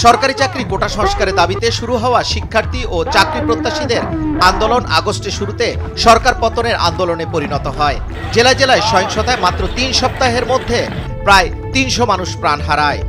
সরকারি চাকরি কোটা সংস্কারের দাবিতে শুরু হওয়া শিক্ষার্থী ও চাকরি প্রত্যাশীদের আন্দোলন আগস্টের শুরুতে সরকার পতনের আন্দোলনে পরিণত হয়। জেলায় জেলায় সহিংসতায় মাত্র ৩ সপ্তাহের মধ্যে প্রায় ৩০০ মানুষ প্রাণ হারায়।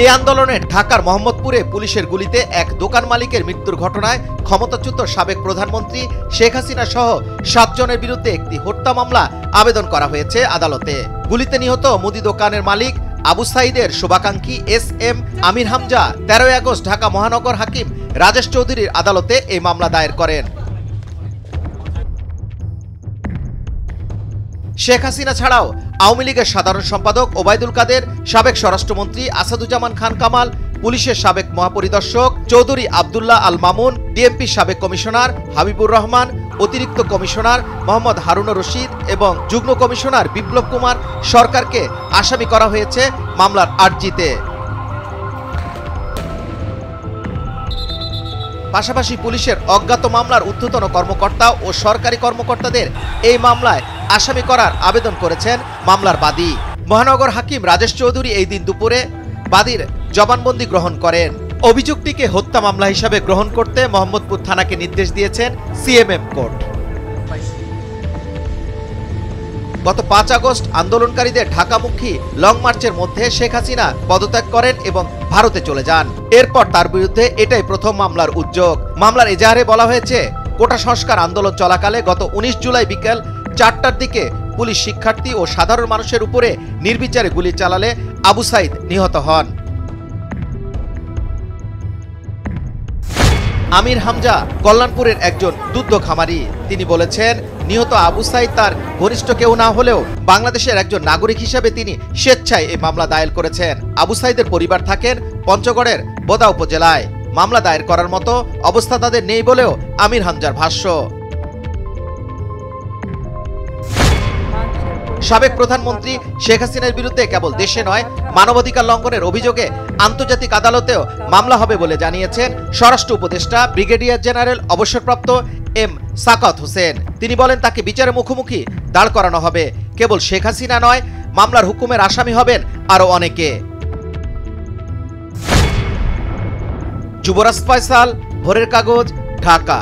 এই আন্দোলনে ঢাকার মোহাম্মদপুরে পুলিশের গুলিতে এক দোকান মালিকের মৃত্যুর ঘটনায় ক্ষমতাচ্যুত সাবেক প্রধানমন্ত্রী শেখ হাসিনা সহ ৭ জনের বিরুদ্ধে একটি হত্যা মামলা আবেদন করা হয়েছে আদালতে। গুলিতে নিহত মুদি দোকানের মালিক আবু সাইদের শুভাকাঙ্ক্ষী SM আমির হামজা ১৩ আগস্ট ঢাকা মহানগর হাকিম রাজেশ চৌধুরীর আদালতে এই মামলা দায়ের করেন। শেখ হাসিনা ছাড়াও আওয়ামী লীগের সাধারণ সম্পাদক ওবায়দুল কাদের, সাবেক স্বরাষ্ট্রমন্ত্রী আসাদুজ্জামান খান কামাল, পুলিশের সাবেক মহাপরিদর্শক চৌধুরী আব্দুল্লাহ আল মামুন, ডিএমপির সাবেক কমিশনার হাবিবুর রহমান, অতিরিক্ত কমিশনার মোহাম্মদ হারুনুর রশিদ এবং যুগ্ম কমিশনার বিপ্লব কুমার সরকারকে আসামি করা হয়েছে মামলার আর্জিতে। পাশাপাশি পুলিশের অজ্ঞাত মামলার ঊর্ধ্বতন কর্মকর্তা ও সরকারি কর্মকর্তাদের এই মামলায় আসামি করার আবেদন করেছেন মামলার বাদী। মহানগর হাকিম রাজেশ চৌধুরী এই দিন দুপুরে বাদীর জবানবন্দি গ্রহণ করেন। অভিযোগটিকে হত্যা মামলা হিসাবে গ্রহণ করতে মোহাম্মদপুর থানাকে নির্দেশ দিয়েছেন CMM কোর্ট। গত ৫ আগস্ট আন্দোলনকারীদের ঢাকামুখী লং মার্চের মধ্যে শেখ হাসিনা পদত্যাগ করেন এবং ভারতে চলে যান। এরপর তার বিরুদ্ধে এটাই প্রথম মামলার উদ্যোগ। মামলার এজাহারে বলা হয়েছে, কোটা সংস্কার আন্দোলন চলাকালে গত ১৯ জুলাই বিকেল ৪টার দিকে পুলিশ শিক্ষার্থী ও সাধারণ মানুষের উপরে নির্বিচারে গুলি চালালে আবু সাইদ নিহত হন। আমির হামজা কল্যাণপুরের একজন দুগ্ধ খামারি। তিনি বলেছেন, নিহত আবু সাইদ তার ঘনিষ্ঠ কেউ না হলেও বাংলাদেশের একজন নাগরিক হিসেবে তিনি স্বেচ্ছায় এই মামলা দায়ের করেছেন। আবু সাইদের পরিবার থাকেন পঞ্চগড়ের বোদা উপজেলায়। মামলা দায়ের করার মতো অবস্থা তাদের নেই বলেও আমির হামজার ভাষ্য। সাবেক প্রধানমন্ত্রী শেখ হাসিনার বিরুদ্ধে কেবল দেশে নয়, মানবাধিকার লঙ্ঘনের অভিযোগে আন্তর্জাতিক আদালতেও মামলা হবে বলে জানিয়েছেন স্বরাষ্ট্র উপদেষ্টা ব্রিগেডিয়ার জেনারেল অবসরপ্রাপ্ত M সাকাত হোসেন। তিনি বলেন, তাকে বিচারের মুখোমুখি দাঁড় করানো হবে। কেবল শেখ হাসিনা নয়, মামলার হুকুমের আসামি হবেন আরও অনেকে। যুবরাজ ফয়সাল, ভোরের কাগজ, ঢাকা।